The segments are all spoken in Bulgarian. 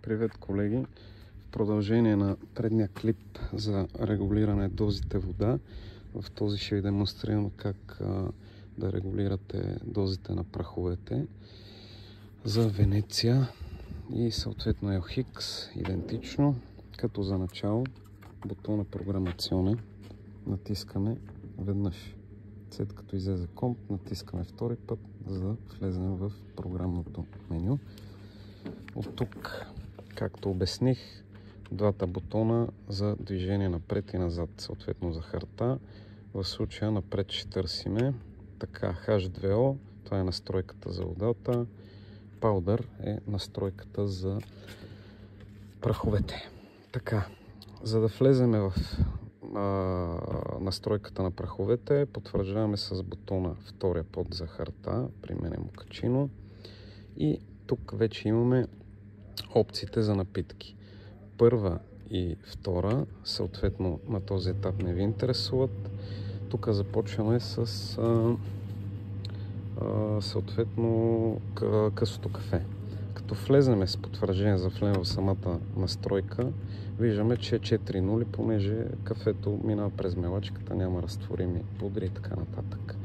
Привет, колеги! В продължение на предния клип за регулиране дозите вода, в този ще ви демонстрирам как да регулирате дозите на праховете за Венеция и съответно LHIX идентично, като за начало бутона програмационен натискаме веднъж. След като излезе комп, натискаме втори път, за да влезем в програмното меню. От тук, както обясних, двата бутона за движение напред и назад, съответно за харта. В случая напред ще търсиме така H2O, това е настройката за водата, Powder е настройката за праховете. Така, за да влеземе в настройката на праховете, потвърждаваме с бутона втория под за харта, при мен е мокачино, и тук вече имаме опциите за напитки. Първа и втора, съответно на този етап не ви интересуват. Тук започваме с съответно късото кафе. Като влеземе с потвърждение за влезем в самата настройка, виждаме, че е 4 нули, понеже кафето минава през мелачката, няма разтворими пудри и така нататък.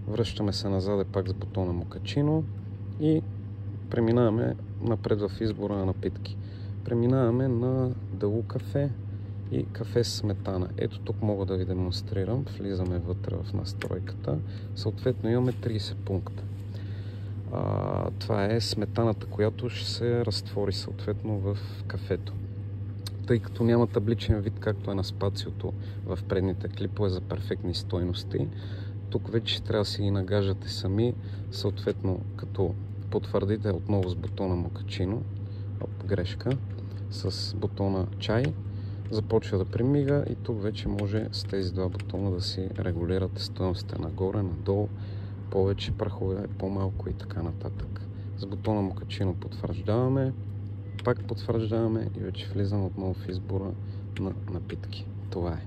Връщаме се назад пак с бутона мокачино и преминаваме напред в избора на напитки. Преминаваме на дълго кафе и кафе с сметана. Ето тук мога да ви демонстрирам. Влизаме вътре в настройката. Съответно имаме 30 пункта. Това е сметаната, която ще се разтвори съответно в кафето. Тъй като няма табличен вид, както е на спациото в предните клипове за перфектни стойности, тук вече трябва да си ги нагаждате сами, съответно като потвърдите отново с бутона мокачино, грешка, с бутона чай, започва да премига и тук вече може с тези два бутона да си регулирате стойностите нагоре, надолу, повече прахове, по-малко и така нататък. С бутона мокачино потвърждаваме, пак потвърждаваме и вече влизам отново в избора на напитки. Това е.